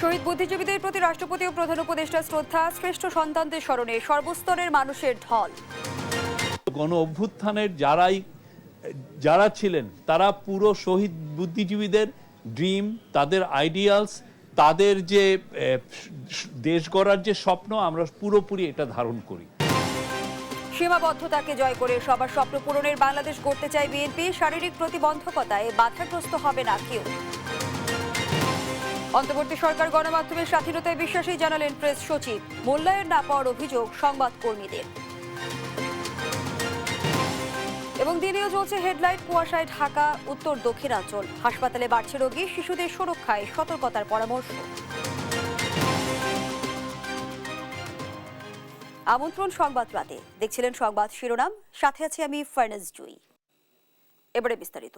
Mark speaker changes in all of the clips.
Speaker 1: শহীদ বুদ্ধিজীবীদের প্রতি রাষ্ট্রপতি ও প্রধান উপদেষ্টা শ্রদ্ধা, শ্রেষ্ঠ সন্তানদের স্মরণে সর্বস্তরের মানুষের ঢল।
Speaker 2: গণ অভ্যুত্থানের যারা ছিলেন তারা পুরো শহীদ বুদ্ধিজীবীদের ড্রিম, তাদের আইডিয়ালস, তাদের যে দেশ গড়ার যে স্বপ্ন, আমরা পুরোপুরি এটা ধারণ করি।
Speaker 1: সীমাবদ্ধতাকে জয় করে সবার স্বপ্ন পূরণের বাংলাদেশ গড়তে চায় বিএনপি। শারীরিক প্রতিবন্ধকতায় বাধাগ্রস্ত হবে না কেউ। অন্তর্বর্তী সরকার গণমাধ্যমের স্বাধীনতায় বিশ্বাসী জানালেন প্রেস সচিব। মূল্যায়ন না পাওয়ার অভিযোগ সংবাদকর্মীদের। এবং দিনেও চলছে হেডলাইট কুয়াশায় ঢাকা উত্তর দক্ষিণাঞ্চল। হাসপাতালে বাড়ছে রোগী, শিশুদের সুরক্ষায় সতর্কতার পরামর্শ। আমন্ত্রণ সংবাদ রাতে, দেখছিলেন সংবাদ শিরোনাম, সাথে আছি আমি ফারনাজ জুই। এবারে বিস্তারিত।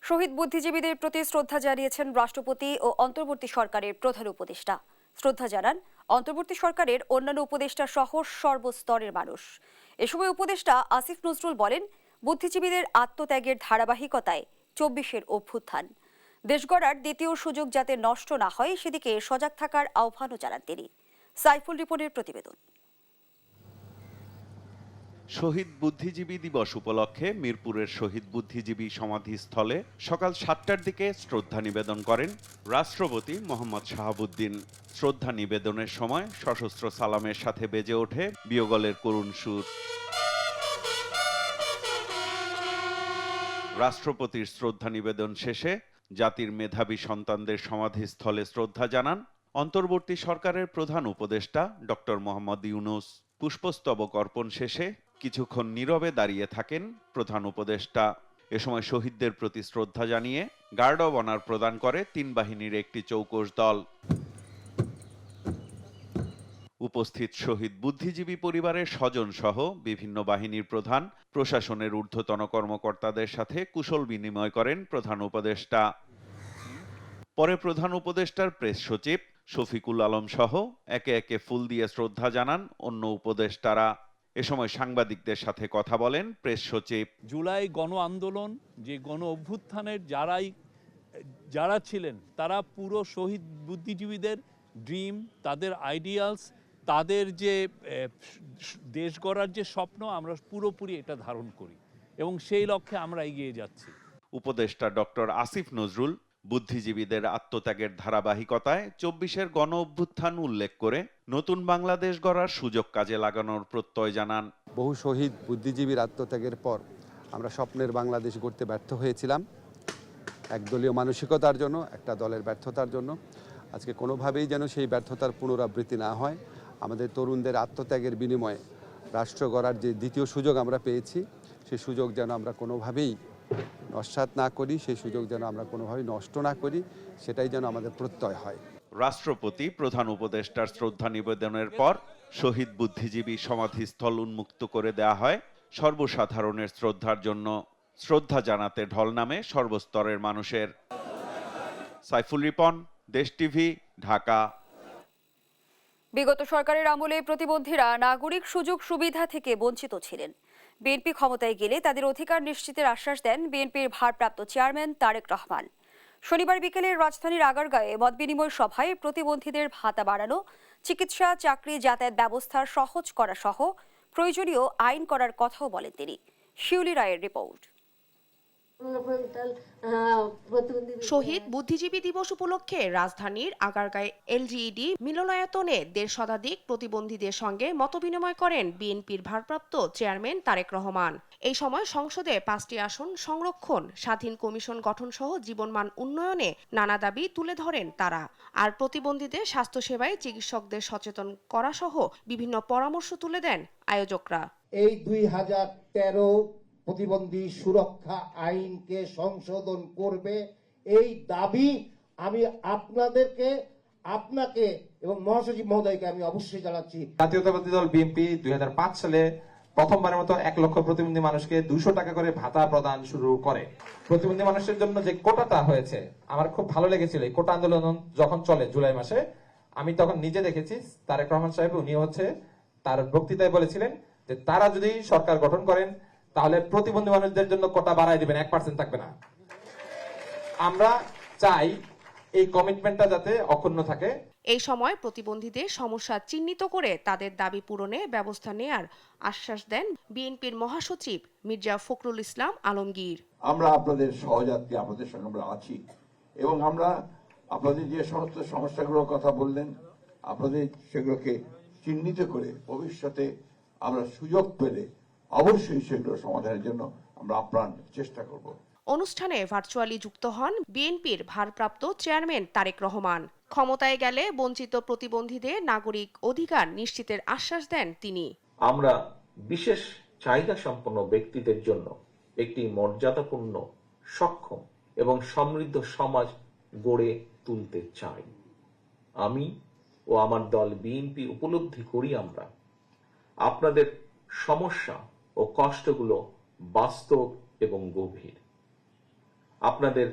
Speaker 1: শহীদ বুদ্ধিজীবীদের প্রতি শ্রদ্ধা জানিয়েছেন রাষ্ট্রপতি ও অন্তর্বর্তী সরকারের প্রধান উপদেষ্টা। শ্রদ্ধা জানান অন্তর্বর্তী সরকারের অন্যান্য উপদেষ্টা সহ সর্বস্তরের মানুষ। এ সময় উপদেষ্টা আসিফ নজরুল বলেন, বুদ্ধিজীবীদের আত্মত্যাগের ধারাবাহিকতায় ২৪-এর অভ্যুত্থান। দেশ গড়ার দ্বিতীয় সুযোগ যাতে নষ্ট না হয় সেদিকে সজাগ থাকার আহ্বানও জানান তিনি। সাইফুল রিপনের প্রতিবেদন।
Speaker 3: শহীদ বুদ্ধিজীবী দিবস উপলক্ষে মিরপুরের শহীদ বুদ্ধিজীবী সমাধিস্থলে সকাল ৭টার দিকে শ্রদ্ধা নিবেদন করেন রাষ্ট্রপতি মোহাম্মদ শাহাবুদ্দিন। শ্রদ্ধা নিবেদনের সময় সশস্ত্র সালামের সাথে বেজে ওঠে বিয়োগলের করুণ সুর। রাষ্ট্রপতির শ্রদ্ধা নিবেদন শেষে জাতির মেধাবী সন্তানদের সমাধিস্থলে শ্রদ্ধা জানান অন্তর্বর্তী সরকারের প্রধান উপদেষ্টা ডক্টর মোহাম্মদ ইউনূস। পুষ্পস্তবক অর্পণ শেষে কিছুক্ষণ নীরবে দাঁড়িয়ে থাকেন প্রধান উপদেষ্টা। এ সময় শহীদদের প্রতি শ্রদ্ধা জানিয়ে গার্ড অব অনার প্রদান করে ৩ বাহিনীর একটি চৌকস দল। উপস্থিত শহীদ বুদ্ধিজীবী পরিবারের স্বজন সহ বিভিন্ন বাহিনীর প্রধান, প্রশাসনের ঊর্ধ্বতন কর্মকর্তাদের সাথে কুশল বিনিময় করেন প্রধান উপদেষ্টা। পরে প্রধান উপদেষ্টার প্রেস সচিব শফিকুল আলম সহ একে একে ফুল দিয়ে শ্রদ্ধা জানান অন্য উপদেষ্টারা। এ সময় সাংবাদিকদের সাথে কথা বলেন প্রেস সচিব।
Speaker 2: জুলাই গণ আন্দোলন, যে গণ অভ্যুত্থানের যারা ছিলেন তারা পুরো শহীদ বুদ্ধিজীবীদের ড্রিম, তাদের আইডিয়ালস, তাদের যে দেশ গড়ার যে স্বপ্ন, আমরা পুরোপুরি এটা ধারণ করি এবং সেই লক্ষ্যে আমরা এগিয়ে যাচ্ছি।
Speaker 3: উপদেষ্টা ডক্টর আসিফ নজরুল বুদ্ধিজীবীদের আত্মত্যাগের ধারাবাহিকতায় ২৪-এর গণ অভ্যুত্থান উল্লেখ করে নতুন বাংলাদেশ গড়ার সুযোগ কাজে লাগানোর প্রত্যয় জানান।
Speaker 4: বহু শহীদ বুদ্ধিজীবীর আত্মত্যাগের পর আমরা স্বপ্নের বাংলাদেশ গড়তে ব্যর্থ হয়েছিলাম, একদলীয় মানসিকতার জন্য, একটা দলের ব্যর্থতার জন্য। আজকে কোনোভাবেই যেন সেই ব্যর্থতার পুনরাবৃত্তি না হয়। আমাদের তরুণদের আত্মত্যাগের বিনিময়ে রাষ্ট্র গড়ার যে দ্বিতীয় সুযোগ আমরা পেয়েছি, সেই সুযোগ যেন আমরা কোনোভাবেই নস্যাৎ না করি, সেই সুযোগ যেন আমরা কোনোভাবেই নষ্ট না করি, সেটাই যেন আমাদের প্রত্যয় হয়।
Speaker 3: রাষ্ট্রপতি প্রধান উপদেষ্টার শ্রদ্ধা নিবেদনের পর শহীদ বুদ্ধিজীবী সমাধিস্থল উন্মুক্ত করে দেয়া হয় সর্বসাধারণের শ্রদ্ধার জন্য। শ্রদ্ধা জানাতে ঢল নামে সর্বস্তরের মানুষের। সাইফুল রিপন, দেশ টিভি, ঢাকা।
Speaker 1: বিগত সরকারের আমলে প্রতিবন্ধীরা নাগরিক সুযোগ সুবিধা থেকে বঞ্চিত ছিলেন। বিএনপি ক্ষমতায় গেলে তাদের অধিকার নিশ্চিতের আশ্বাস দেন বিএনপির ভারপ্রাপ্ত চেয়ারম্যান তারেক রহমান। শনিবার বিকেলে রাজধানীর আগারগাঁয়ে মতবিনিময় সভায় প্রতিবন্ধীদের ভাতা বাড়ানো, চিকিৎসা, চাকরি, যাতায়াত ব্যবস্থা সহজ করা সহ প্রয়োজনীয় আইন করার কথাও বলেন তিনি। শিউলি রায়ের রিপোর্ট।
Speaker 5: শহীদ বুদ্ধিজীবী দিবস উপলক্ষে রাজধানীর আগারগাঁয় এলজিইডি মিলনায়তনে ১৫০ শতাধিক প্রতিবন্ধীদের সঙ্গে মতবিনিময় করেন বিএনপির ভারপ্রাপ্ত চেয়ারম্যান তারেক রহমান। এই সময় সংসদে ৫টি আসন সংরক্ষণ, স্বাধীন কমিশন গঠন সহ জীবনমান উন্নয়নে নানা দাবি তুলে ধরেন তারা। আর প্রতিবন্ধীদের স্বাস্থ্যসেবায় চিকিৎসকদের সচেতন করা সহ বিভিন্ন পরামর্শ তুলে দেন আয়োজকরা।
Speaker 6: এই ২০১৩ প্রতিবন্ধী সুরক্ষা আইনকে সংশোধন করবে, এই দাবি আমি আপনাকে এবং মহাসচিব মহোদয়কে আমি অবশ্যই জানাচ্ছি।
Speaker 7: জাতীয়তাবাদী দল বিএনপি ২০০৫ সালে প্রথমবারের মতো ১ লক্ষ প্রতিবন্ধী মানুষকে ২০০ টাকা করে ভাতা প্রদান শুরু করে। প্রতিবন্ধী মানুষের জন্য যে কোটাটা হয়েছে আমার খুব ভালো লেগেছিল। এই কোটা আন্দোলন যখন চলে জুলাই মাসে, আমি তখন নিজে দেখেছি তারেক রহমান সাহেব উনি তার বক্তৃতায় বলেছিলেন যে তারা যদি সরকার গঠন করেন তাহলে প্রতিবন্ধী মানুষদের জন্য কোটা বাড়ায় দিবেন, 1% থাকবে না। আমরা চাই এই কমিটমেন্টটা যাতে অক্ষুণ্ণ থাকে।
Speaker 5: এই সময় প্রতিবন্ধীদের সমস্যা চিহ্নিত করে তাদের দাবি পূরণে ব্যবস্থা নেয়ার আশ্বাস দেন বিএনপির মহাসচিব মির্জা ফখরুল ইসলাম আলমগীর।
Speaker 8: আমরা আপনাদের সহযাত্রী, আপনাদের সঙ্গে আমরা আছি এবং আমরা আপনাদের যে সমস্ত সমস্যাগুলোর কথা বললেন আপনাদের সেগুলোকে চিহ্নিত করে ভবিষ্যতে আমরা সুযোগ পেলে অবশ্যই সেগুলো সমাধানের জন্য আমরা আপ্রাণ চেষ্টা করব।
Speaker 5: অনুষ্ঠানে ভার্চুয়ালি যুক্ত হন বিএনপির ভারপ্রাপ্ত চেয়ারম্যান তারেক রহমান। ক্ষমতায় গেলে বঞ্চিত প্রতিবন্ধীদের নাগরিক অধিকার নিশ্চিতের আশ্বাস দেন তিনি।
Speaker 9: আমরা বিশেষ চাহিদা সম্পন্ন ব্যক্তিদের জন্য একটি মর্যাদাপূর্ণ, সক্ষম এবং সমৃদ্ধ সমাজ গড়ে তুলতে চাই। আমি ও আমার দল বিএনপি উপলব্ধি করি আমরা আপনাদের সমস্যা ও কষ্টগুলো বাস্তব এবং গভীর। আপনাদের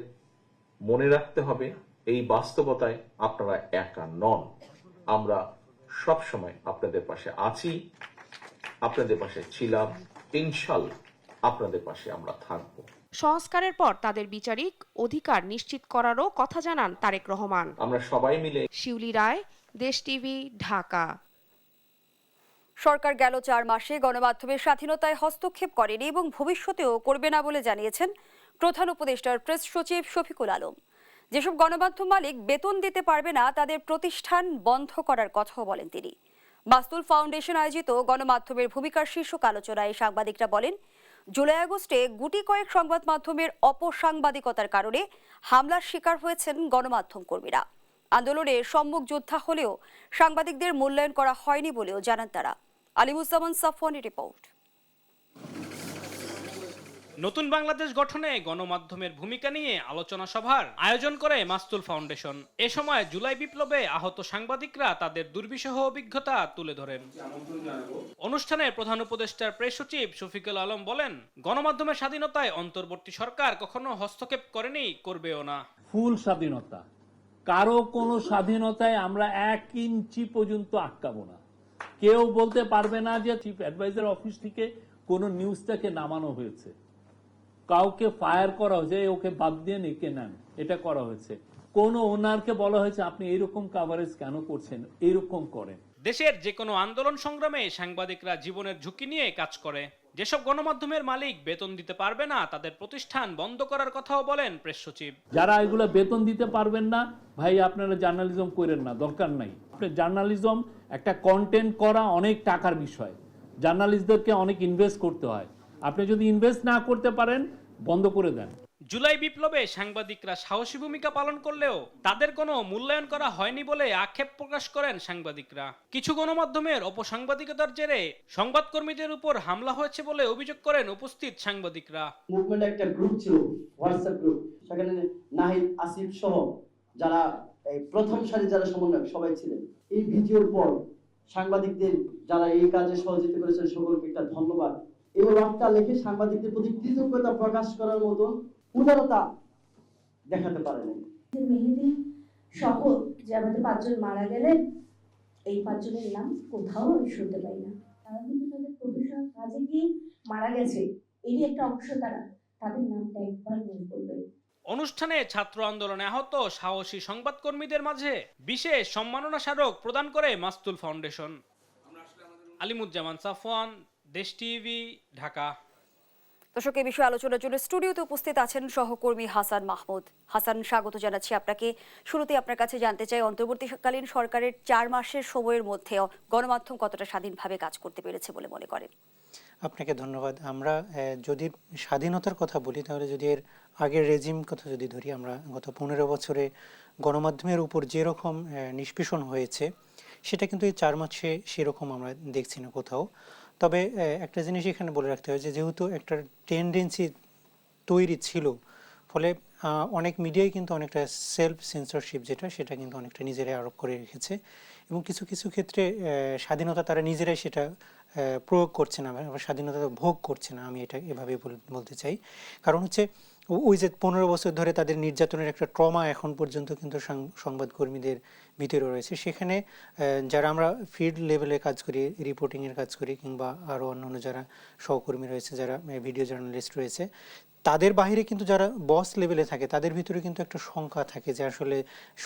Speaker 9: মনে রাখতে হবে এই বাস্তবতায় আপনারা একা নন। আমরা সব সময় আপনাদের পাশে আছি, আপনাদের পাশে ছিলাম, ইনশাআল্লাহ আপনাদের পাশে আমরা থাকব।
Speaker 5: সংস্কারের পর তাদের বিচারিক অধিকার নিশ্চিত করারও কথা জানান তারেক রহমান।
Speaker 9: আমরা সবাই মিলে।
Speaker 5: শিউলি রায়, দেশ টিভি, ঢাকা।
Speaker 1: সরকার গেল 4 মাসে গণমাধ্যমের স্বাধীনতায় হস্তক্ষেপ করেনি এবং ভবিষ্যতেও করবে না বলে জানিয়েছেন প্রধান উপদেষ্টার প্রেস সচিব শফিকুল আলম। যেসব গণমাধ্যম মালিক বেতন দিতে পারবে না তাদের প্রতিষ্ঠান বন্ধ করার কথাও বলেন তিনি। মাসতুল ফাউন্ডেশন আয়োজিত গণমাধ্যমের ভূমিকার শীর্ষক আলোচনায় সাংবাদিকরা বলেন, জুলাই আগস্টে গুটি কয়েক সংবাদ মাধ্যমের অপসাংবাদিকতার কারণে হামলার শিকার হয়েছেন গণমাধ্যম কর্মীরা। আন্দোলনে সম্মুখ যোদ্ধা হলেও সাংবাদিকদের মূল্যায়ন করা হয়নি বলেও জানান তারা। আলিমুজ্জামান সাফওয়ানের রিপোর্ট।
Speaker 10: নতুন বাংলাদেশ গঠনে গণমাধ্যমের ভূমিকা নিয়ে আলোচনা সভার আয়োজন করে মাসতুল ফাউন্ডেশন। এ সময় জুলাই বিপ্লবে আহত সাংবাদিকরা তাদের দুর্বিষহ অভিজ্ঞতা তুলে ধরেন। অনুষ্ঠানে প্রধান উপদেষ্টার প্রেস সচিব শফিকুল আলম বলেন, গণমাধ্যমের স্বাধীনতায় অন্তর্বর্তী সরকার কখনো হস্তক্ষেপ করেনি, করবেও না।
Speaker 2: ফুল স্বাধীনতা, কারো কোনো স্বাধীনতায় আমরা 1 ইঞ্চি পর্যন্ত আটকাবো না। কেউ বলতে পারবে না যে চিফ অ্যাডভাইজার অফিস থেকে কোনো নিউজটাকে নামানো হয়েছে, কাউকে ফায়ার করা হয়েছে, ওকে বাদ দিয়ে একে নেন, এটা করা হয়েছে। কোন ওনারকে বলা হয়েছে আপনি এইরকম কাভারেজ কেন করছেন, এইরকম করেন।
Speaker 10: দেশের যে কোনো আন্দোলন সংগ্রামে সাংবাদিকরা জীবনের ঝুঁকি নিয়ে কাজ করে। যেসব গণমাধ্যমের মালিক বেতন দিতে পারবে না তাদের প্রতিষ্ঠান বন্ধ করার কথাও বলেন প্রেস সচিব।
Speaker 2: যারা এগুলো বেতন দিতে পারবেন না, ভাই আপনারা জার্নালিজম করেন না, দরকার নাই। জার্নালিজম একটা কন্টেন্ট করা অনেক টাকার বিষয়, জার্নালিস্টদেরকে অনেক ইনভেস্ট করতে হয়। আপনি যদি ইনভেস্ট না করতে পারেন, বন্ধ করে দেন।
Speaker 10: জুলাই বিপ্লবে সাংবাদিকরা সাহসী ভূমিকা পালন করলেও তাদের কোনো মূল্যায়ন করা হয়নি বলে আক্ষেপ প্রকাশ করেন সাংবাদিকরা। কিছু গণমাধ্যমের অপসাংবাদিকতার জেরে সংবাদকর্মীদের উপর হামলা হয়েছে বলে অভিযোগ করেন উপস্থিত সাংবাদিকরা।
Speaker 11: মুভমেন্ট একটা গ্রুপ ছিল, হোয়াটসঅ্যাপ গ্রুপ, সেখানে নাহিদ, আসিফ সহ যারা এই প্রথম সারি যারা সমন্বয়ক সবাই ছিলেন। এই ভিডিওর পর সাংবাদিকদের যারা এই কাজে সহযোগিতা করেছেন সকলকে একটা ধন্যবাদ। এই বার্তা লিখে সাংবাদিকদের প্রতি কৃতজ্ঞতা প্রকাশ করার মতন উদারতা দেখাতে পারেনি।
Speaker 12: মেহেদী সহ যে আমাদের 5 জন মারা গেলেন, এই 5 জনের নাম কোথাও আমি শুনতে পাই না। তারা কিন্তু তাদের প্রফেশনাল কাজে গিয়ে মারা গেছে, এরই একটা অংশ তারা, তাদের নামটা একবার মনে করবেন।
Speaker 10: অনুষ্ঠানে ছাত্র আন্দোলনে আহত সাহসী সংবাদকর্মীদের মাঝে বিশেষ সম্মাননা স্মারক প্রদান করে মাসতুল ফাউন্ডেশন। আলিমুজ্জামান সাফওয়ান, দেশ টিভি, ঢাকা।
Speaker 1: দর্শক, এই বিষয়ে আলোচনার জন্য স্টুডিওতে উপস্থিত আছেন সহকর্মী হাসান মাহমুদ। হাসান, স্বাগত জানাচ্ছি আপনাকে। শুরুতে আপনার কাছে জানতে চাই, অন্তর্বর্তীকালীন সরকারের 4 মাসের সময়ের মধ্যে গণমাধ্যম কতটা স্বাধীনভাবে কাজ করতে পেরেছে বলে মনে করেন?
Speaker 13: আপনাকে ধন্যবাদ। আমরা যদি স্বাধীনতার কথা বলি, তাহলে যদি এর আগের রেজিম কথা যদি ধরি, আমরা গত 15 বছরে গণমাধ্যমের উপর যেরকম নিষ্পেষণ হয়েছে সেটা কিন্তু এই 4 মাসে সেরকম আমরা দেখছি না কোথাও। তবে একটা জিনিস এখানে বলে রাখতে হয় যে যেহেতু একটা টেন্ডেন্সি তৈরি ছিল, ফলে অনেক মিডিয়াই কিন্তু অনেকটা সেলফ সেন্সরশিপ সেটা কিন্তু অনেকটা নিজেরাই আরোপ করে রেখেছে এবং কিছু কিছু ক্ষেত্রে স্বাধীনতা তারা নিজেরাই সেটা প্রয়োগ করছে না, স্বাধীনতা ভোগ করছে না। আমি এটা এভাবে বলতে চাই। কারণ হচ্ছে ওই যে 15 বছর ধরে তাদের নির্যাতনের একটা ট্রমা এখন পর্যন্ত কিন্তু সংবাদকর্মীদের ভিতরে রয়েছে। সেখানে যারা আমরা ফিল্ড লেভেলে কাজ করি, রিপোর্টিংয়ের কাজ করি, কিংবা আরও অন্যান্য যারা সহকর্মী রয়েছে, যারা ভিডিও জার্নালিস্ট রয়েছে, তাদের বাইরে কিন্তু যারা বস লেভেলে থাকে তাদের ভিতরে কিন্তু একটা শঙ্কা থাকে যে আসলে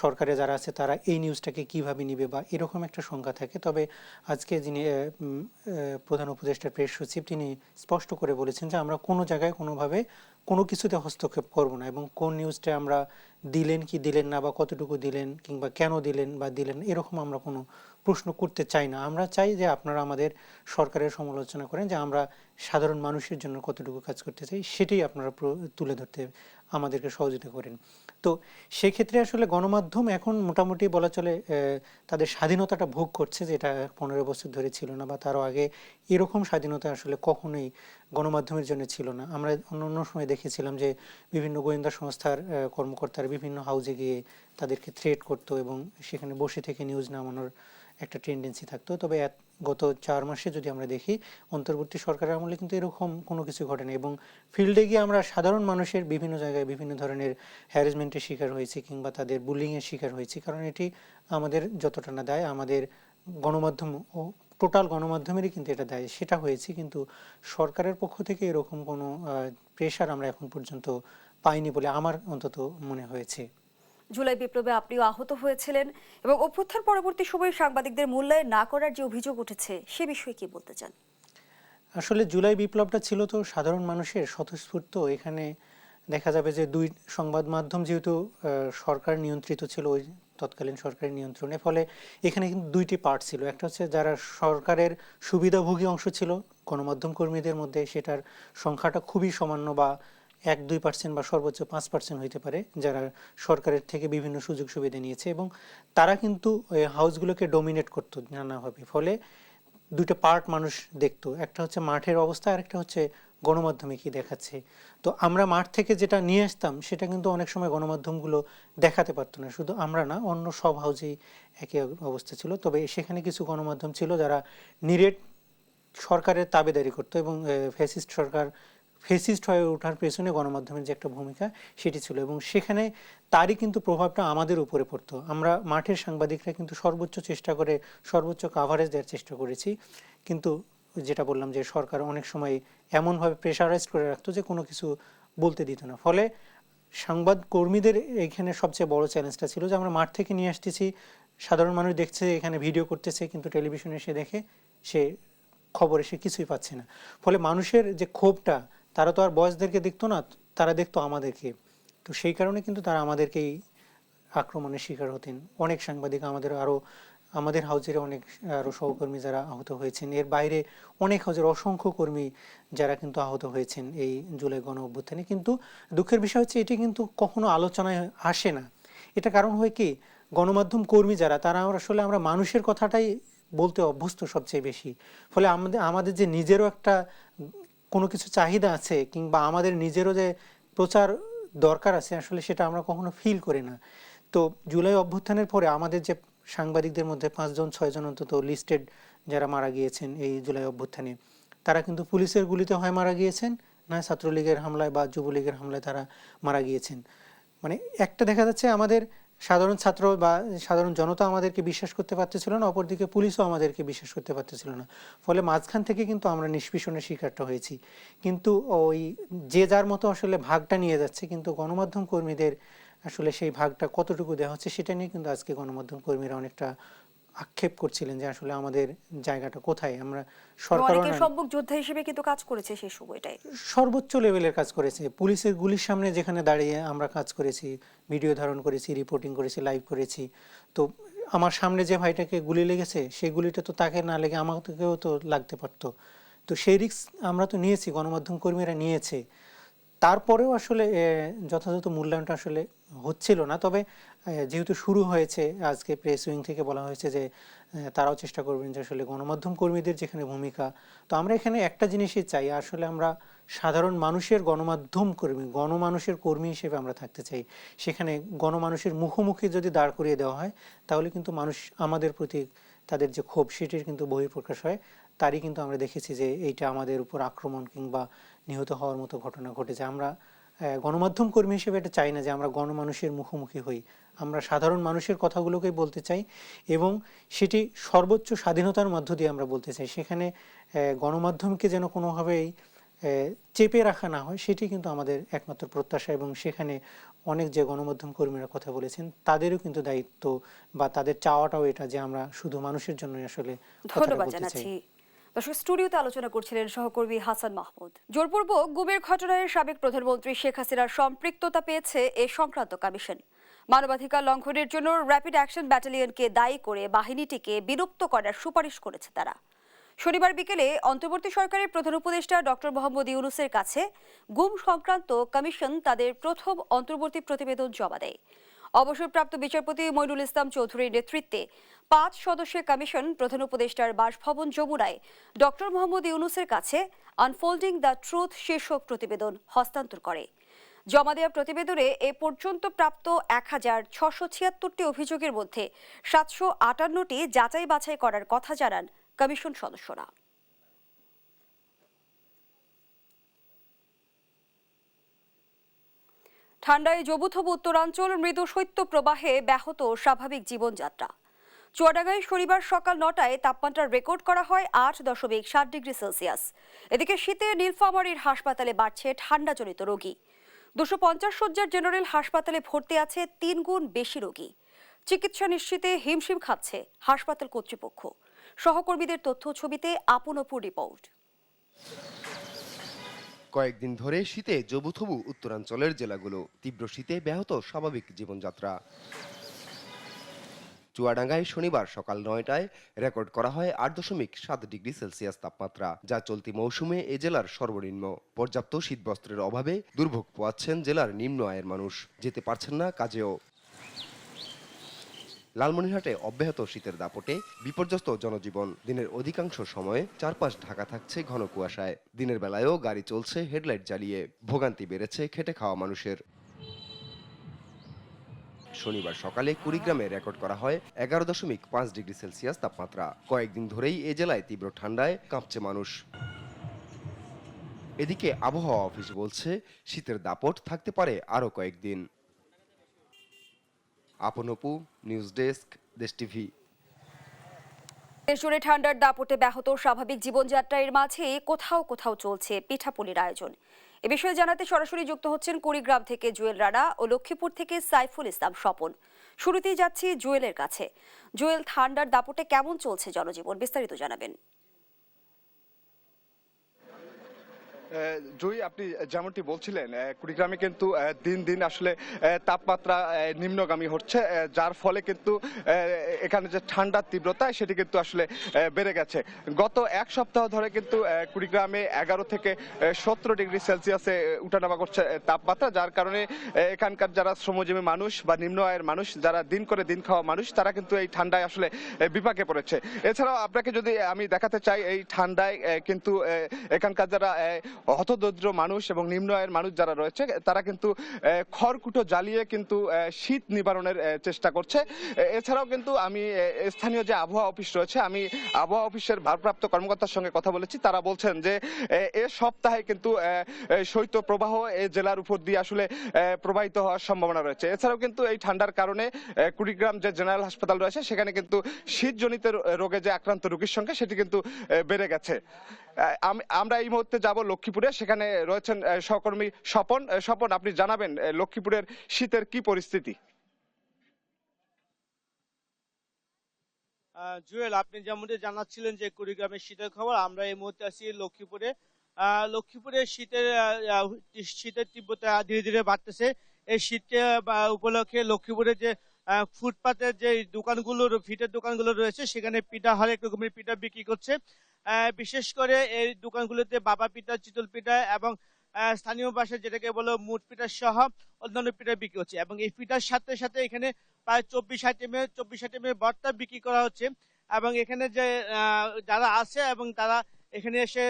Speaker 13: সরকারে যারা আছে তারা এই নিউজটাকে কিভাবে নিবে, বা এরকম একটা শঙ্কা থাকে। তবে আজকে যিনি প্রধান উপদেষ্টা প্রেস সচিব, তিনি স্পষ্ট করে বলেছেন যে আমরা কোনো জায়গায় কোনোভাবে কোনো কিছুতে হস্তক্ষেপ করব না, এবং কোন নিউজটা আমরা দিলেন কি দিলেন না, বা কতটুকু দিলেন কিংবা কেন দিলেন বা দিলেন না, এরকম আমরা কোনো প্রশ্ন করতে চাই না। আমরা চাই যে আপনারা আমাদের সরকারের সমালোচনা করেন, যে আমরা সাধারণ মানুষের জন্য কতটুকু কাজ করতে চাই সেটাই আপনারা তুলে ধরতে আমাদেরকে সহযোগিতা করেন। তো সেক্ষেত্রে আসলে গণমাধ্যম এখন মোটামুটি বলা চলে তাদের স্বাধীনতাটা ভোগ করছে, যেটা 15 বছর ধরে ছিল না, বা তারও আগে এরকম স্বাধীনতা আসলে কখনোই গণমাধ্যমের জন্য ছিল না। আমরা অন্য সময় দেখেছিলাম যে বিভিন্ন গোয়েন্দা সংস্থার কর্মকর্তারা বিভিন্ন হাউজে গিয়ে তাদেরকে থ্রেট করতো এবং সেখানে বসে থেকে নিউজ নামানোর একটা টেন্ডেন্সি থাকতো। তবে গত 4 মাসে যদি আমরা দেখি, অন্তর্বর্তী সরকারের আমলে কিন্তু এরকম কোনো কিছু ঘটেনি, এবং ফিল্ডে গিয়ে আমরা সাধারণ মানুষের বিভিন্ন জায়গায় বিভিন্ন ধরনের হ্যারাসমেন্টের শিকার হয়েছি কিংবা তাদের বুলিংয়ের শিকার হয়েছি। কারণ এটি আমাদের যতটা না দায়, আমাদের গণমাধ্যম ও টোটাল গণমাধ্যমেরই কিন্তু এটা দায়, সেটা হয়েছে। কিন্তু সরকারের পক্ষ থেকে এরকম কোনো প্রেশার আমরা এখন পর্যন্ত পাইনি বলে আমার অন্তত মনে হয়েছে।
Speaker 1: জুলাই বিপ্লবে আপনিও আহত হয়েছিলেন এবং অভ্যুত্থান পরবর্তী সময়ে সাংবাদিকদের মূল্যায়ন না করার যে অভিযোগ উঠেছে সে বিষয়ে কি বলতে চান?
Speaker 13: আসলে জুলাই বিপ্লবটা ছিল তো সাধারণ মানুষের স্বতঃস্ফূর্ত। এখানে দেখা যাবে যে দুই সংবাদ মাধ্যম যেহেতু সরকার নিয়ন্ত্রিত ছিল, ওই তৎকালীন সরকারের নিয়ন্ত্রণে, ফলে এখানে কিন্তু দুইটি পার্ট ছিল। একটা হচ্ছে যারা সরকারের সুবিধাভোগী অংশ ছিল গণমাধ্যম কর্মীদের মধ্যে, সেটার সংখ্যাটা খুবই সামান্য, বা 1-2% বা সর্বোচ্চ 5% হইতে পারে, যারা সরকারের থেকে বিভিন্ন সুযোগ সুবিধা নিয়েছে, এবং তারা কিন্তু হাউসগুলোকে ডমিনেট করতো নানাভাবে। ফলে দুইটা পার্ট মানুষ দেখতো, একটা হচ্ছে মাঠের অবস্থা, আর একটা হচ্ছে গণমাধ্যমে কি দেখাচ্ছে। তো আমরা মাঠ থেকে যেটা নিয়ে আসতাম সেটা কিন্তু অনেক সময় গণমাধ্যমগুলো দেখাতে পারতো না। শুধু আমরা না, অন্য সব হাউসেই একই অবস্থা ছিল। তবে সেখানে কিছু গণমাধ্যম ছিল যারা নিরেট সরকারের তাবেদারি করতো, এবং ফেসিস্ট হয়ে ওঠার পেছনে গণমাধ্যমের যে একটা ভূমিকা সেটি ছিল, এবং সেখানে তারই কিন্তু প্রভাবটা আমাদের উপরে পড়তো। আমরা মাঠের সাংবাদিকরা কিন্তু সর্বোচ্চ চেষ্টা করে সর্বোচ্চ কাভারেজ দেওয়ার চেষ্টা করেছি, কিন্তু যেটা বললাম যে সরকার অনেক সময় এমনভাবে প্রেশারাইজ করে রাখতো যে কোনো কিছু বলতে দিত না। ফলে সংবাদ কর্মীদের এখানে সবচেয়ে বড় চ্যালেঞ্জটা ছিল যে আমরা মাঠ থেকে নিয়ে আসতেছি, সাধারণ মানুষ দেখছে, এখানে ভিডিও করতেছে, কিন্তু টেলিভিশনে এসে দেখে সে খবরে সে কিছুই পাচ্ছে না। ফলে মানুষের যে ক্ষোভটা, তারা তো আর বয়সদেরকে দেখতো না, তারা দেখতো আমাদেরকে। তো সেই কারণে কিন্তু তারা আমাদেরকেই আক্রমণের শিকার হতেন। অনেক সাংবাদিক, আমাদের হাউজের অনেক আরও সহকর্মী যারা আহত হয়েছেন, এর বাইরে অনেক হাউজের অসংখ্য কর্মী যারা কিন্তু আহত হয়েছেন এই জুলাই গণ অভ্যুত্থানে। কিন্তু দুঃখের বিষয় হচ্ছে এটি কিন্তু কখনো আলোচনায় আসে না। এটা কারণ হয় কি, গণমাধ্যম কর্মী যারা, তারা আসলে আমরা মানুষের কথাটাই বলতে অভ্যস্ত সবচেয়ে বেশি। ফলে আমাদের যে নিজেরও একটা কোনো কিছু চাহিদা আছে, কিংবা আমাদের নিজেরও যে প্রচার দরকার আছে, আসলে সেটা আমরা কখনো ফিল করি না। তো জুলাই অভ্যুত্থানের পরে আমাদের যে সাংবাদিকদের মধ্যে 5-6 জন অন্তত লিস্টেড যারা মারা গিয়েছেন এই জুলাই অভ্যুত্থানে, তারা কিন্তু পুলিশের গুলিতে হয় মারা গিয়েছেন, না ছাত্রলীগের হামলায় বা যুবলীগের হামলায় তারা মারা গিয়েছেন। মানে একটা দেখা যাচ্ছে আমাদের সাধারণ ছাত্র বা সাধারণ জনতা আমাদেরকে বিশ্বাস করতে পারতেছিল না, অপরদিকে পুলিশও আমাদেরকে বিশ্বাস করতে পারতেছিল না। ফলে মাঝখান থেকে কিন্তু আমরা নিষ্পেষণের শিকারটা হয়েছি। কিন্তু ওই যে যার মতো আসলে ভাগটা নিয়ে যাচ্ছে, কিন্তু গণমাধ্যম কর্মীদের আসলে সেই ভাগটা কতটুকু দেওয়া হচ্ছে সেটা নিয়ে কিন্তু আজকে গণমাধ্যম কর্মীরা অনেকটা আক্ষেপ করছিলেন যে আসলে আমাদের জায়গাটা কোথায়। আমরা
Speaker 1: সম্মুখ যোদ্ধা হিসেবে কিন্তু কাজ করেছে সেই সময়টায়,
Speaker 13: সর্বোচ্চ লেভেলের কাজ করেছে। পুলিশের গুলির সামনে যেখানে দাঁড়িয়ে আমরা কাজ করেছি, ভিডিও ধারণ করেছি, রিপোর্টিং করেছি, লাইভ করেছি। তো আমার সামনে যে ভাইটাকে গুলি লেগেছে, সেই গুলিটা তো তাকে না লেগে আমাকেও তো লাগতে পারতো। তো সেই রিস্ক আমরা তো নিয়েছি, গণমাধ্যম কর্মীরা নিয়েছে। তারপরেও আসলে যথাযথ মূল্যায়নটা আসলে হচ্ছিল না। তবে যেহেতু শুরু হয়েছে, আজকে প্রেস উইং থেকে বলা হয়েছে যে তারাও চেষ্টা করবেন যে আসলে গণমাধ্যম কর্মীদের যেখানে ভূমিকা, তো আমরা এখানে একটা জিনিসই চাই, আসলে আমরা সাধারণ মানুষের গণমাধ্যম কর্মী, গণমানুষের কর্মী হিসেবে আমরা থাকতে চাই। সেখানে গণমানুষের মুখোমুখি যদি দাঁড় করিয়ে দেওয়া হয়, তাহলে কিন্তু মানুষ আমাদের প্রতি তাদের যে ক্ষোভ সেটির কিন্তু বহিঃপ্রকাশ হয়। তারই কিন্তু আমরা দেখেছি যে এইটা আমাদের উপর আক্রমণ কিংবা নিহত হওয়ার মতো ঘটনা ঘটেছে। আমরা গণমাধ্যম কর্মী হিসেবে এটা চাই না যে আমরা গণমানুষের মুখোমুখি হই। আমরা সাধারণ মানুষের কথাগুলোকে বলতে চাই এবং সেটি সর্বোচ্চ স্বাধীনতার মধ্য দিয়ে আমরা বলতে চাই। সেখানে গণমাধ্যমকে যেন কোনোভাবেই চেপে রাখা না হয়, সেটি কিন্তু আমাদের একমাত্র প্রত্যাশা। এবং সেখানে অনেক যে গণমাধ্যম কর্মীরা কথা বলেছেন তাদেরও কিন্তু দায়িত্ব বা তাদের চাওয়াটাও এটা যে আমরা শুধু মানুষের জন্যই আসলে
Speaker 1: ধন্যবাদ জানাচ্ছি। দর্শক, স্টুডিওতে আলোচনা করছিলেন সহকর্মী হাসান মাহমুদ। জোরপূর্বক গুমের ঘটনায় সাবেক প্রধানমন্ত্রী শেখ হাসিনার সম্পৃক্ততা পেয়েছে এ সংক্রান্ত কমিশন। মানবাধিকার লঙ্ঘনের জন্য র্যাপিড অ্যাকশন ব্যাটালিয়নকে দায়ী করে বাহিনীটিকে বিলুপ্ত করার সুপারিশ করেছে তারা। শনিবার বিকেলে অন্তর্বর্তী সরকারের প্রধান উপদেষ্টা ডক্টর মোহাম্মদ ইউনূসের কাছে গুম সংক্রান্ত কমিশন তাদের প্রথম অন্তর্বর্তী প্রতিবেদন জমা দেয়। অবসরপ্রাপ্ত বিচারপতি মইনুল ইসলাম চৌধুরীর নেতৃত্বে 5 সদস্যের কমিশন প্রধান উপদেষ্টার বাসভবন যমুনায় ডক্টর মোহাম্মদ ইউনূসের কাছে আনফোল্ডিং দ্য ট্রুথ শীর্ষক প্রতিবেদন হস্তান্তর করে। জমা দেওয়া প্রতিবেদনে এ পর্যন্ত প্রাপ্ত 1676টি অভিযোগের মধ্যে 758টি যাচাই বাছাই করার কথা জানান কমিশন সদস্যরা। ঠান্ডায় জবুথবু উত্তরাঞ্চল, মৃদু শৈত্য প্রবাহে ব্যাহত স্বাভাবিক জীবনযাত্রা। চুয়াডাঙ্গায় শনিবার সকাল 9টায় তাপমাত্রা রেকর্ড করা হয় 8.7 ডিগ্রি সেলসিয়াস। এদিকে শীতে নীলফামারীর হাসপাতালে বাড়ছে ঠান্ডাজনিত রোগী। 250 শয্যার জেনারেল হাসপাতালে ভর্তি আছে 3 গুণ বেশি রোগী। চিকিৎসা নিশ্চিতে হিমশিম খাচ্ছে হাসপাতাল কর্তৃপক্ষ। সহকর্মীদের তথ্য ছবিতে আপন অপুর রিপোর্ট।
Speaker 14: কয়েকদিন ধরে শীতে জবুথবু উত্তরাঞ্চলের জেলাগুলো। তীব্র শীতে ব্যাহত স্বাভাবিক জীবনযাত্রা। চুয়াডাঙ্গায় শনিবার সকাল 9টায় রেকর্ড করা হয় 8.7 ডিগ্রি সেলসিয়াস তাপমাত্রা, যা চলতি মৌসুমে এ জেলার সর্বনিম্ন। পর্যাপ্ত শীতবস্ত্রের অভাবে দুর্ভোগ পোয়াচ্ছেন জেলার নিম্ন আয়ের মানুষ, যেতে পারছেন না কাজেও। লালমনিরহাটে অব্যাহত শীতের দাপটে বিপর্যস্ত জনজীবন। দিনের অধিকাংশ সময়ে চারপাশ ঢাকা থাকছে ঘন কুয়াশায়। দিনের বেলায়ও গাড়ি চলছে হেডলাইট জ্বালিয়ে। ভোগান্তি বেড়েছে খেটে খাওয়া মানুষের। শনিবার সকালে কুড়িগ্রামে রেকর্ড করা হয় 11.5 ডিগ্রি সেলসিয়াস তাপমাত্রা। কয়েকদিন ধরেই এ জেলায় তীব্র ঠান্ডায় কাঁপছে মানুষ। এদিকে আবহাওয়া অফিস বলছে শীতের দাপট থাকতে পারে আরও কয়েকদিন। আপন অপু, নিউজ ডেস্ক, দেশ টিভি।
Speaker 1: দেশজুড়ে ঠান্ডার দাপটে ব্যাহত স্বাভাবিক জীবনযাত্রার মাঝে কোথাও কোথাও চলছে পিঠাপুলির আয়োজন। এ বিষয়ে জানাতে সরাসরি যুক্ত হচ্ছেন কুড়িগ্রাম থেকে জুয়েল রানা ও লক্ষ্মীপুর থেকে সাইফুল ইসলাম স্বপন। শুরুতেই যাচ্ছি জুয়েলের কাছে। জুয়েল, ঠান্ডার দাপটে কেমন চলছে জনজীবন, বিস্তারিত জানাবেন।
Speaker 15: জয়ী, আপনি যেমনটি বলছিলেন, কুড়িগ্রামে কিন্তু দিন দিন আসলে তাপমাত্রা নিম্নগামী হচ্ছে, যার ফলে কিন্তু এখানে যে ঠান্ডার তীব্রতা সেটি কিন্তু আসলে বেড়ে গেছে। গত এক সপ্তাহ ধরে কিন্তু কুড়িগ্রামে 11 থেকে 17 ডিগ্রি সেলসিয়াসে উঠানামা করছে তাপমাত্রা, যার কারণে এখানকার যারা শ্রমজীবী মানুষ বা নিম্ন আয়ের মানুষ, যারা দিন করে দিন খাওয়া মানুষ, তারা কিন্তু এই ঠান্ডায় আসলে বিপাকে পড়েছে। এছাড়াও আপনাকে যদি আমি দেখাতে চাই, এই ঠান্ডায় কিন্তু এখানকার যারা হতদরিদ্র মানুষ এবং নিম্ন আয়ের মানুষ যারা রয়েছে, তারা কিন্তু খড়কুটো জ্বালিয়ে কিন্তু শীত নিবারণের চেষ্টা করছে। এছাড়াও কিন্তু আমি স্থানীয় যে আবহাওয়া অফিস রয়েছে, আমি আবহাওয়া অফিসের ভারপ্রাপ্ত কর্মকর্তার সঙ্গে কথা বলেছি। তারা বলছেন যে এ সপ্তাহে কিন্তু শৈত্য প্রবাহ এই জেলার উপর দিয়ে আসলে প্রবাহিত হওয়ার সম্ভাবনা রয়েছে। এছাড়াও কিন্তু এই ঠান্ডার কারণে কুড়িগ্রাম যে জেনারেল হাসপাতাল রয়েছে, সেখানে কিন্তু শীতজনিত রোগে যে আক্রান্ত রোগীর সংখ্যা সেটি কিন্তু বেড়ে গেছে। আমরা এই মুহূর্তে যাব লক্ষ্মীপুরে, সেখানে রয়েছেন সহকর্মী স্বপন। স্বপন, আপনি জানাবেন লক্ষ্মীপুরের শীতের কি পরিস্থিতি?
Speaker 16: জুয়েল, আপনি যেমনটি জানাচ্ছিলেন যে কুড়িগ্রামের শীতের খবর, আমরা এই মুহূর্তে আছি লক্ষ্মীপুরে। লক্ষ্মীপুরে শীতের তীব্রতা ধীরে ধীরে বাড়তেছে। এই শীতে উপলক্ষে লক্ষ্মীপুরে যে ফুটপাতের যে দোকানগুলো, ফিটের দোকানগুলো রয়েছে, সেখানে পিঠা হরেক রকমের পিঠা বিক্রি করছে। বিশেষ করে এই দোকানগুলোতে বাবা পিঠা, চিতল পিঠা এবং স্থানীয় ভাষায় যেটাকে বলো মুট পিঠা সহ অন্যান্য পিঠা বিক্রি হচ্ছে। এবং এই পিঠার সাথে সাথে এখানে প্রায় 24 আইটেমের ভর্তা বিক্রি করা হচ্ছে। এবং এখানে যে যারা আছে এবং তারা এখানে এসে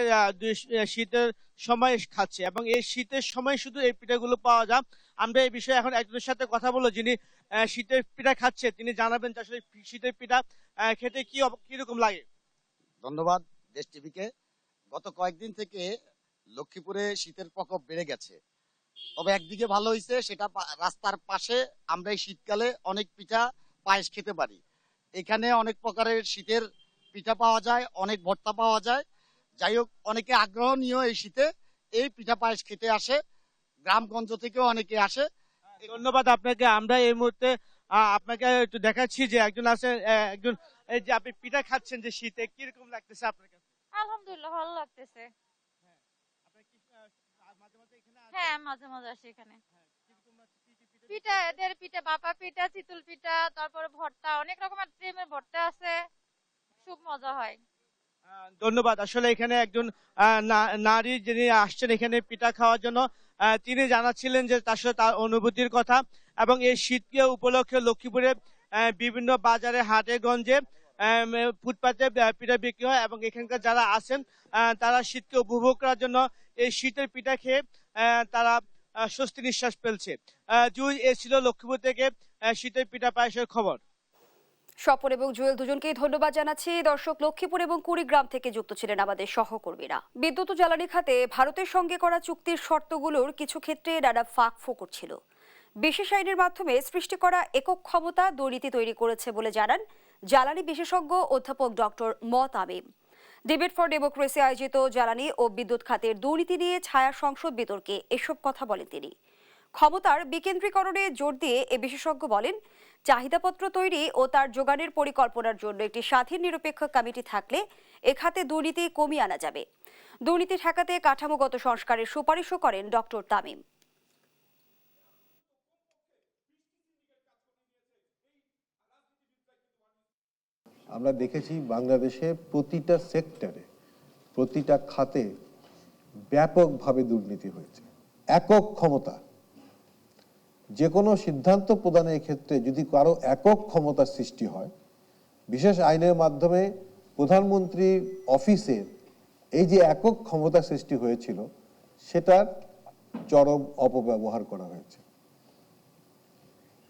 Speaker 16: শীতের সময় খাচ্ছে, এবং এই শীতের সময় শুধু এই পিঠাগুলো পাওয়া যায়। আমরা এই বিষয়ে এখন একজনের সাথে কথা বলবো, যিনি শীতের পিঠা খাচ্ছে। তিনি জানাবেন যে আসলে শীতের পিঠা খেতে কিরকম লাগে।
Speaker 17: ধন্যবাদ দেশ টিভিকে। গত কয়েকদিন থেকে লক্ষ্মীপুরে শীতের প্রকোপ বেড়ে গেছে। তবে একদিকে ভালো হয়েছে, সেটা রাস্তার পাশে আমরা এই শীতকালে অনেক পিঠা পায়েস খেতে পারি। এখানে অনেক প্রকারের শীতের পিঠা পাওয়া যায়, অনেক ভর্তা পাওয়া যায়। যাই হোক, অনেকে আগ্রহ নিয়েও এই শীতে এই পিঠা পায়েস খেতে আসে, গ্রামগঞ্জ থেকেও অনেকে আসে।
Speaker 16: ধন্যবাদ আপনাকে। আমরা এই মুহূর্তে আপনাকে একটু দেখাচ্ছি যে একজন আছে, একজন, এই যে আপনি পিঠা খাচ্ছেন যে শীতে, কিরকম লাগতেছে আপনার কাছে?
Speaker 18: আলহামদুলিল্লাহ ভালো লাগতেছে। হ্যাঁ, মাঝে মাঝে আসি এখানে। পিঠা, এদের পিঠা, বাপা পিঠা, চিতল পিঠা, তারপরে ভর্তা, অনেক রকমের ক্রিমের ভর্তা আছে, খুব মজা হয়।
Speaker 16: ধন্যবাদ। আসলে এখানে একজন নারী যিনি আসছেন এখানে পিঠা খাওয়ার জন্য, তিনি জানাচ্ছিলেন যে আসলে তার অনুভূতির কথা, এবং এই শীতকে উপলক্ষে লক্ষ্মীপুরে বিভিন্ন বাজারে, হাটে গঞ্জে, ফুটপাতে পিঠা বিক্রি হয়, এবং এখানকার যারা আছেন তারা শীতকে উপভোগ করার জন্য এই শীতের পিঠা খেয়ে তারা স্বস্তি নিঃশ্বাস ফেলছে। জুই, এ ছিল লক্ষ্মীপুর থেকে শীতের পিঠা পায়েসের খবর।
Speaker 1: স্বপন এবং জুয়েল দুজনকেই ধন্যবাদ জানাচ্ছি। দর্শক, লক্ষ্মীপুর এবং কুড়িগ্রাম থেকে যুক্ত ছিলেন আমাদের সহকর্মীরা। বিদ্যুৎ ও জ্বালানি খাতে ভারতের সঙ্গে করা চুক্তির শর্তগুলোর কিছু ক্ষেত্রে নানা ফাঁক ফোকর ছিল। বিশেষ আইনের মাধ্যমে সৃষ্টি করা একক ক্ষমতা দুর্নীতি তৈরি করেছে বলে জানান জ্বালানি বিশেষজ্ঞ অধ্যাপক ডক্টর ম তামিম। ডিবেট ফর ডেমোক্রেসি আয়োজিত জ্বালানি ও বিদ্যুৎ খাতের দুর্নীতি নিয়ে ছায়া সংসদ বিতর্কে এসব কথা বলেন তিনি। ক্ষমতার বিকেন্দ্রীকরণে জোর দিয়ে এ বিশেষজ্ঞ বলেন, চাহিদাপত্র তৈরি ও তার যোগানের পরিকল্পনার জন্য একটি স্বাধীন নিরপেক্ষ কমিটি থাকলে এ খাতে দুর্নীতি কমিয়ে আনা যাবে। দুর্নীতি ঠেকাতে কাঠামোগত সংস্কারের সুপারিশও করেন ডক্টর তামিম।
Speaker 19: আমরা দেখেছি বাংলাদেশে প্রতিটা সেক্টরে, প্রতিটা খাতে ব্যাপকভাবে দুর্নীতি হয়েছে। একক ক্ষমতা, যে কোনো সিদ্ধান্ত প্রদানের ক্ষেত্রে যদি কারো একক ক্ষমতার সৃষ্টি হয়, বিশেষ আইনের মাধ্যমে প্রধানমন্ত্রীর অফিসের এই যে একক ক্ষমতা সৃষ্টি হয়েছিল, সেটার চরম অপব্যবহার করা হয়েছে।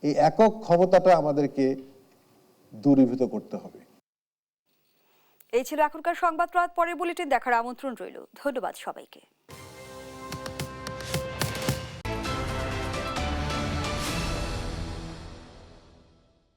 Speaker 19: এই একক ক্ষমতাটা আমাদেরকে দূরীভূত করতে হবে।
Speaker 1: এই ছিল এখনকার সংবাদ রাত। পরের বুলেটিন দেখার আমন্ত্রণ রইল। ধন্যবাদ সবাইকে।